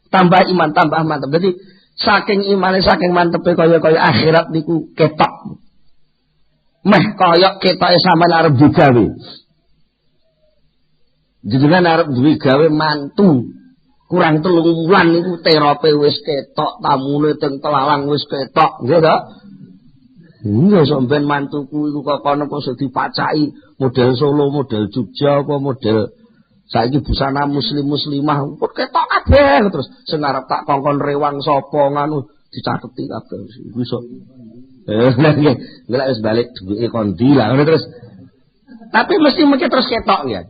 A: Tambah iman, tambah mantep. Jadi saking imane saking mantepe kaya-kaya akhirat niku ketok. Meh kaya ketoke sampean arep digawe. Jenengan arep duwe gawe mantu. Kurang 3 wulan niku terope wis ketok, tamune teng telalang wis ketok, nggih to? Iya sampean mantuku iku kok kono kok iso dipacaki model Solo, model Jogja apa model saiki busana muslimah kok ketok kabeh terus sing arep tak kongkon rewang sapa nganu dicateti kabeh iso. Nggih wis balik duwike kondi lah terus. Tapi mesti terus ketok ya.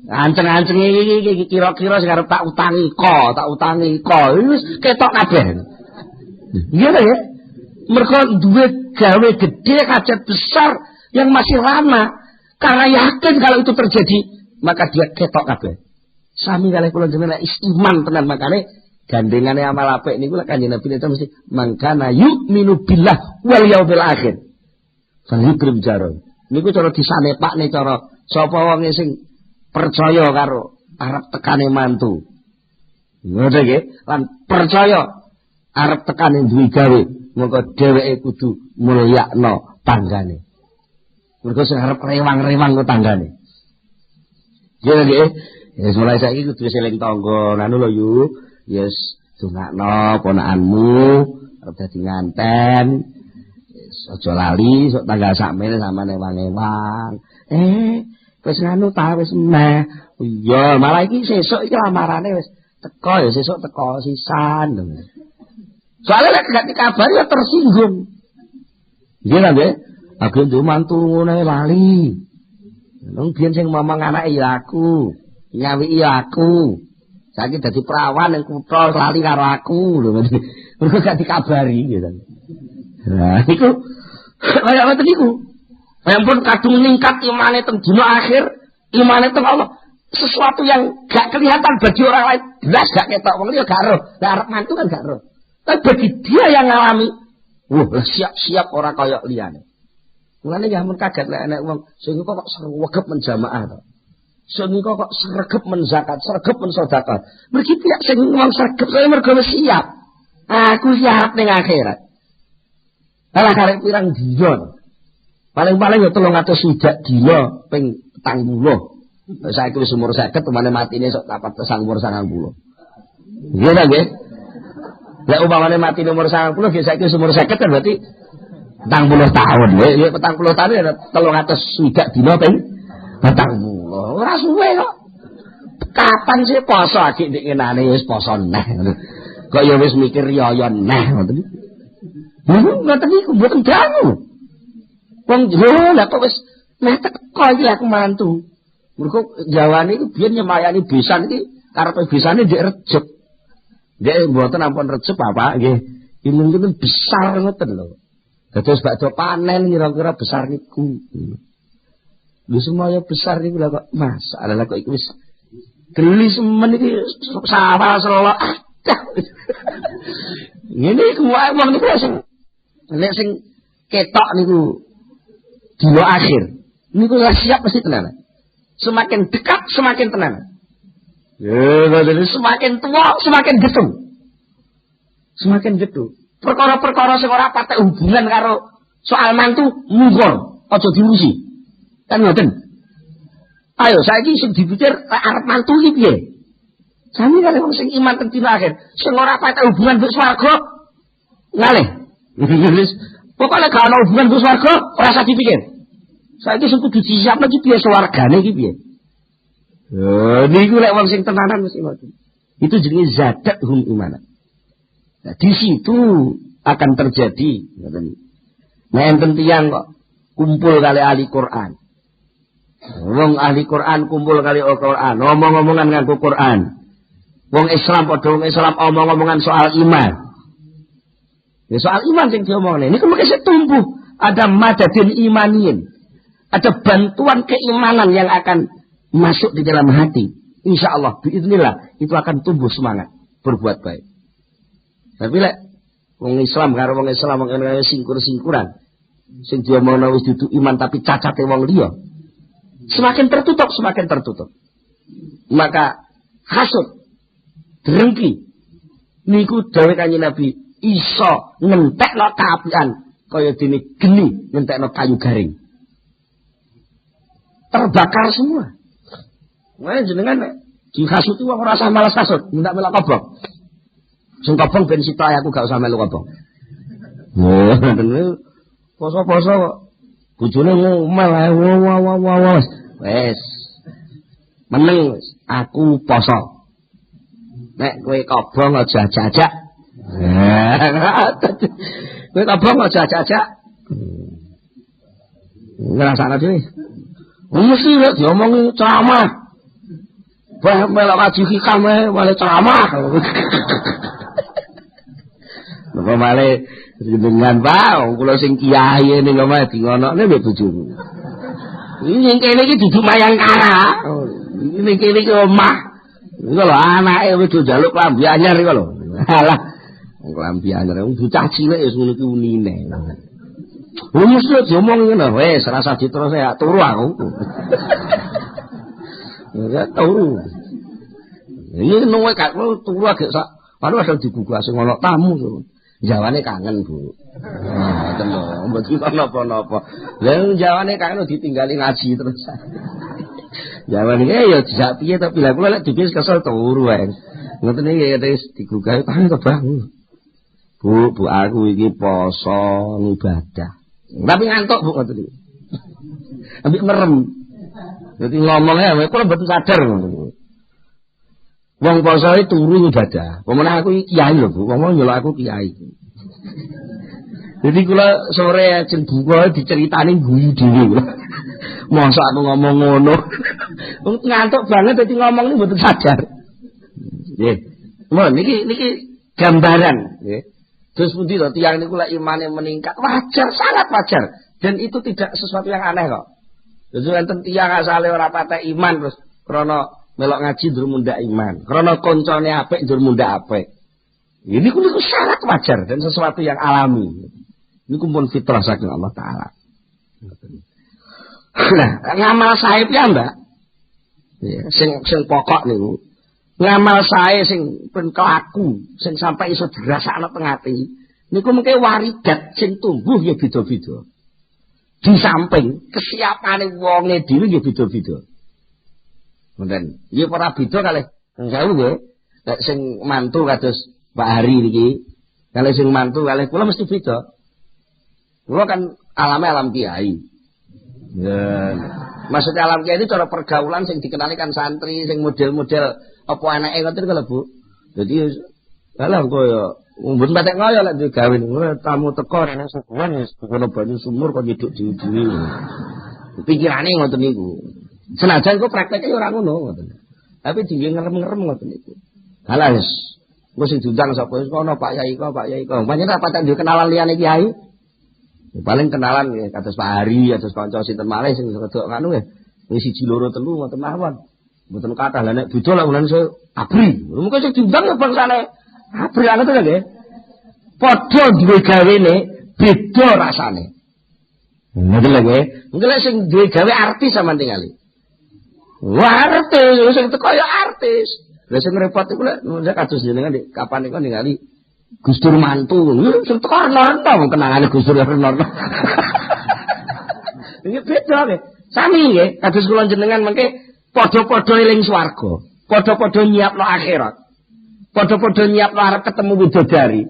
A: Anceng-anceng iki kira-kira sing arep tak utangi ko wis ketok kabeh. Iya ta ya? Mereka duit gawe gede hajat besar yang masih lama karena yakin kalau itu terjadi maka dia ketok kabeh. Sami kalih kula jenengan iman tenan makane gandengane amal apik niku lek Kanjeng Nabi itu mesti mangkana yu'minu billah wal yaumil akhir. Falibrim jaro. Niku cara disanepakne cara sapa wong sing percaya karo arep tekane mantu. Ngono nggih, lan percaya arep tekane duwe gawe. Monggo dheweke kudu mulyakno tanggane. Mergo sing arep rewang-rewang ku tanggane. Nggih nggih. Wis mulai saiki kudu seling tangga anu lho yu. Yes, dongakno ponakanmu arep dadi nganten. Aja lali sok tanggal sakmene sampeyan ewang-ewang. Wis nganu ta wis meh. Iya, malah iki sesuk iki lamarane wis teko ya sesuk teko sisan. Soalnya lek gak dikabari ya tersinggung. Nggih lho nggih. Aku nduk mantu ngene lali. Nang biyen sing momong anake ya aku, nyawiki ya aku. Saiki dadi perawan ning kutha lali karo aku lho. Mergo gak dikabari gitu. Nah, iku kaya ngoten niku. Ampun kadung ningkat imane teng dina akhir, imane teng Allah. Sesuatu yang gak kelihatan bagi orang lain, jelas gak ketok wong liya gak ero. Lah arep mantu kan gak ero. Tapi bagi dia yang ngalami, siap-siap orang kaya liyane. Mulane ya ampun kaget lek enek wong sing kok sregep menjamaah to. Sing kok sregep menzakat, sregep mensedekah. Mergi pihak sing wong sregep saya mergo siap. Aku siap ning akhirat. Alah karek pirang dina.
B: Paling-paling ya 300 dina ping 40. Saiki wis umur 50 temane matine sok tapat umur 90. Nggih ta nggih? Lah umpamane mati umur 90 nggih saiki umur 50 kan berarti 40 tahun. Ya 40 tahun ya 300 dina ping 40. Ora suwe kok. Kapan sih poso adik nek ngenane wis poso neh. Kok ya wis mikir riyo neh ngoten. Ngoten niku mboten dangu. Wong lho lah kok wis meh teko iki aku mantu. Mergo Jawane iku biyen nyemayani besan iki karepe besane ndek Rejep. Ndek mboten ampun Rejep apa nggih. Ilmu-ilmu besar ngoten lho. Dados bakdo panen kira-kira besar niku. Lho semaya besar niku lha kok masalah kok iku wis geli semen iki sawah selok. Ngene iku wae wong niku nek sing ketok niku dino akhir niku ora siap mesti tenan. Semakin dekat semakin tenan. Ya, semakin tua semakin getun. Semakin getun. Perkara-perkara sing ora patek hubungan karo soal mantu mungkon, aja diurusi. Kan ngoten. Ayo saiki sing dipikir arep mantu iki piye? Sami kali wong sing iman teng dina akhir, sing ora patek hubungan mbek swarga ngalih. Pokoke gak ana hubungan mbek swarga ora usah dipikir. Saiki sing kudu disiapno iki piye swargane iki piye? Niku lek wong sing tenanan mesti ngoten. Itu jenenge zadahum imanan. Nah, di situ akan terjadi ngoten. Nek enten tiyang kok kumpul kali ahli Quran. Wong ahli Quran kumpul kali Al-Quran, ngomong-ngomongan nganggo Quran. Wong Islam padha wong Islam omong-omongan soal iman. Ya soal iman sing diomongne niku mesti tumbuh, ada madadin imaniyin. Ada bantuan keimanan yang akan masuk di dalam hati. Insyaallah biiznillah itu akan tumbuh semangat berbuat baik. Tapi lek wong Islam karo wong Islam kene singkur-singkuran sing diomongno wis dudu iman tapi cacate wong liya. Semakin tertutup. Maka hasud, drengki, niku dawuh Kanjeng Nabi iso ngentekno kaapian kaya dene geni ngentekno kayu garing. Terbakar semua. Nah jenengan dihasuti wong ora usah malas hasud, ndak melok kobong. Sing kobong ben sitok aku gak usah melu kobong. Ngoten poso-poso kok. Bojone ngomel wah. Wes. Meneng aku poso. Nek kowe kobong aja ajak. Kowe kobong aja ajak. Ngrasakno dhewe. Mesti lek diomongi ceramah. Bah melok ngaji hikam malah ceramah. Napa malah dengan Pak, kula sing kiai ning omah dingonokne mbek bojoku. Ini kene iki dudu Mayangkara. Ini kene iki omah. Iku lho anake wis njaluk klambi anyar iku lho. Alah, klambi anyar wong bocah cilik wis ngono ki unine. Wong mesti diomong ngono, wis rasa diterus ya turu aku. Ya turu. Iki nunggu gak turu agek sak. Anu ada dibuka sing ana tamu. Jawane kangen, Bu. Ngoten lho, mboten napa-napa. Lah jawane kangen ditinggali ngaji terus. Jawane ya dijak piye to bila kula lek dipis kesel turu wae. Ngoten iki wis digugah tangan to, Bang. Bu aku iki poso ibadah. Tapi ngantuk, Bu, ngoten iki. Ambek merem. Dadi ngomongnya kula mboten sadar ngoten. Wong poso turu ibadah. Pemene aku iki kiai lho, Bu. Wong nyelok aku kiai. Jadi kula sore ajeng buka diceritani guyu dhewe kula. Mosok aku ngomong ngono. Wong ngantuk banget dadi ngomong iki mboten sadar. Nggih. Mun niki gambaran, nggih. Terus pundi to tiyang niku lek imane meningkat, wajar, sangat wajar. Dan itu tidak sesuatu yang aneh kok. Jadi enten tiyang asale ora patek iman terus krana melok ngaji ndur mundak iman. Krana koncone apik ndur mundak apik. Ini niku sangat wajar dan sesuatu yang alami. Ini pun fitrah saking Allah Ta'ala. Nah, ngamal sae piye, Mbak? Ya, sing pokok niku. Ngamal sae sing ben kelaku, sing sampai iso dirasakno teng ati. Niku mengke waridat sing tumbuh ya beda-beda. Di samping kesiapane wonge dhewe nggih beda-beda. Ngoten. Nggih ora beda kalih sewu nggih. Nek sing mantu kados Pak Hari niki, kalih sing mantu kalih kula mesti beda. Kula kan alame alam kiai. Ya. Maksudnya alam kiai itu cara pergaulan sing dikenali kan santri, sing model-model apa anake ngoten kala Bu. Dadi alah koyo Mbun patek ngoyo lek digawe tamu teko rene suguhan wis kono banyu sumur kok nyeduk dhewe-dhewe. Pikirane ngoten niku. Senajan kok prakteke ora ngono ngoten. Tapi dingge ngerem-ngerem ngoten niku. Halah wis. Engko sing diundang sapa wis kono Pak Yai kok, Pak Yai kok. Panjenengan apa tak duwe kenalan liyane Kiai? Paling kenalan nggih kados Pak Hari, kados kanca sinten malih sing sedok nganu nggih. Wis 1 2 3 ngoten mawon. Mboten kathah lah nek beda lek ulen iso abri. Mengko sing diundang bangsane abri ana to nggih. Padha duwe gawene beda rasane. Ngoten lho nggih. Engko lek sing duwe gawe artis sampean tingali. Wah artis, sing teko ya artis. Lah sing repot iku lek kados jenengan nek kapan niku ningali Gus Dur mantu. Sing teko Norno kenangane Gus Dur Norno. Iki beda nggih. Sami nggih, kados kula jenengan mengke padha-padha eling swarga, padha-padha nyiapno akhirat. Padha-padha nyiapno arep ketemu widodari.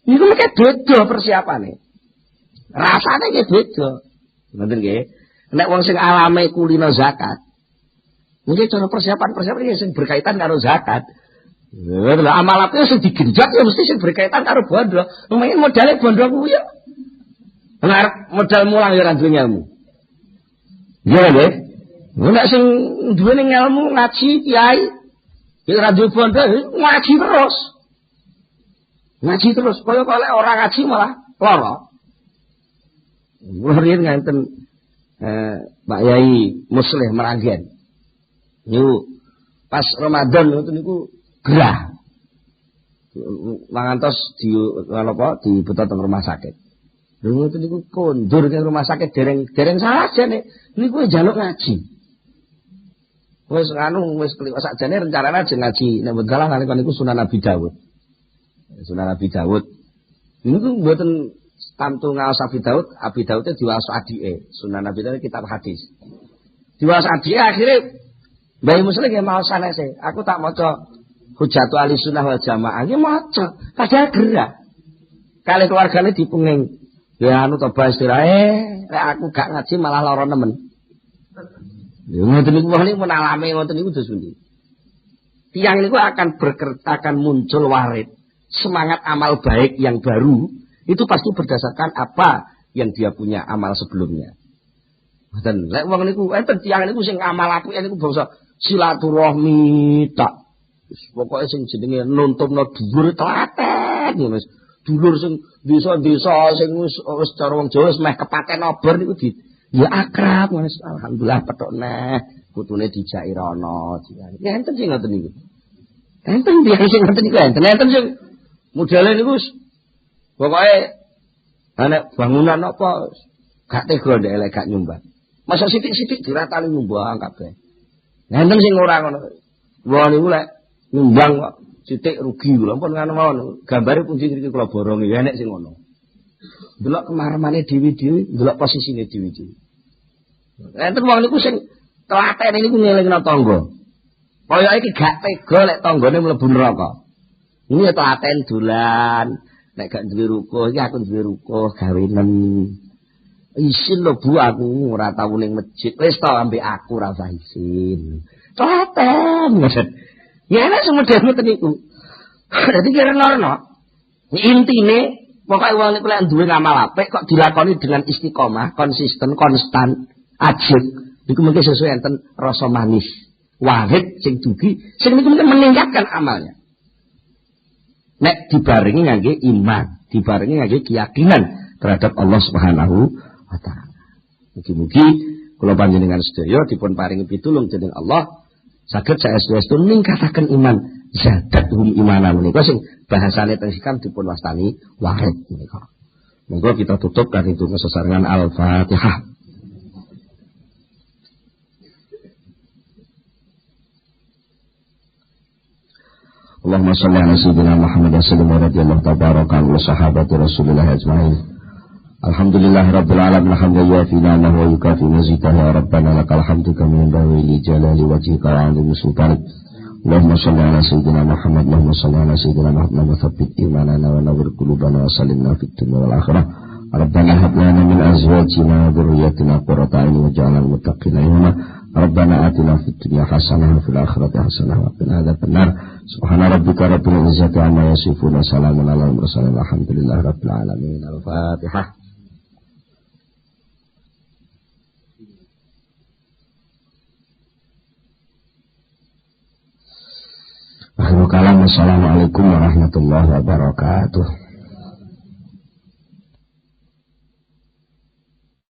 B: Niku mengke beda persiapane. Rasane nggih beda. Ngoten nggih. Nek wong sing alame kulino zakat, mungkin cara persiapan sing berkaitan karo zakat. Lah amal apik sing digenjot ya mesti sing berkaitan karo bondo. Lumayan modale bondo kuwi ya. Ngarep modal mulang ya ora duwe ilmu. Ya nggih. Nek sing duwe ilmu ngaji kiai, ya ora duwe bondo ngaji terus. Ngaji terus kaya lek ora ngaji malah lara. Mulane ngenten Pak Yai Muslih Meranggen. Niku pas Ramadan ngoten niku gerah. Mangantos di napa dibuta teng rumah sakit. Lha ngoten niku kondur teng rumah sakit dereng salah jane niku njaluk ngaji. Wis kliwat sakjane rencanane aja ngaji nek mboten kalah nalika niku Sunan Nabi Daud. Sunan Nabi Daud. Niku mboten tamtu ngaos Abi Daud itu diwaos adike. Sunan Nabi Daud kitab hadis. Diwaos adike akhire Mbah Muslim nggih maos sanese. Aku tak maca Hujjatul Ahlussunnah wal Jamaah nggih maca. Padahal gerah. Kalih keluargane dipenging. Ya anu to bahas nek aku gak ngaji malah lara nemen. Ya ngoten niku wong niku menalame ngoten niku dos pundi. Tiyang niku akan muncul warid. Semangat amal baik yang baru itu pasti berdasarkan apa yang dia punya amal sebelumnya. Dan lek wong niku enten tiyang niku sing amal apik niku bangsa silaturahmi tak. Pokoke sing jenenge nuntumno dhuwur telaten ngono. Dulur sing desa-desa sing wis cara wong Jawa wis meh kepaten obor niku ya akrab ngono. Alhamdulillah petok neh putune dijaki rono. Ya enten sing ngoten niku. Enten tiyang sing ngoten niku enten sing modele niku pokoke ana bangunan apa gak tega ndek elek gak nyumbang. Masa sithik-sithik diratani nyumbang kabeh. Enten sing ora ngono. Wong niku lek nyumbang kok sithik rugi lho ampun ngono mawon. Gambare pundi iki kula borongi ya nek sing ngono. Delok kemaremane dhewe-dhewe, delok posisine dhewe-dhewe. Enten wong niku sing telaten niku ngelingno tangga. Kaya iki gak tega lek tanggane mlebu neraka. Ini ya telaten dolan. Nek gak duwe ruko iki aku duwe ruko gawenen. Isin lho Bu aku ora tau ning masjid. Wis to ambek aku ora usah isin. Telaten. Ya nek semedhe ngoten niku. Dadi kira-kira intine pokoke wong niku lek duwe ngamal apik kok dilakoni dengan istiqomah, konsisten, konstan, ajeg. Niku mungkin sesuai enten rasa manis. Wahid sing dugi, sing niku mungkin meningkatkan amalnya. Nek dibarengi ngangge iman, dibarengi ngangge keyakinan terhadap Allah Subhanahu wa taala. Mugi-mugi kula panjenengan sedaya dipun paringi pitulung dening Allah saged saestu-estu ningkataken iman, zadatul imanan menika sing bahasane teng Hikam dipun wastani warid menika. Monggo kita tutup kan itu sesarengan Al-Fatihah. Allahumma shalli ala sayyidina Muhammad wa sallim wa radiyallahu tabaraka wa sahabati Rasulillah ajma'in.
A: Alhamdulillahirabbil alamin hamdan yafi'u wa yukafi mazidah ya rabbana lakal hamdu kama yanbaghi li jalali wajhika wa 'azimi sultanik. Allahumma shalli ala sayyidina Muhammad, Allahumma shalli ala sayyidina Muhammad wa tsabbit imanana wa nawwir qulubana wa sallimna fid dunya wal akhirah. Rabbana hab lana min azwajina wa dhurriyyatina qurrata a'yun waj'alna lil muttaqina imama. Rabbana atina fid dunya hasanah wa fil akhirati hasanah wa qina adzabannar. Subhana rabbika rabbil izzati amma yasifun wa salamun alal mursalin walhamdulillahi rabbil alamin. Al-Fatihah. Akhirul kalam, wassalamualaikum warahmatullahi wabarakatuh.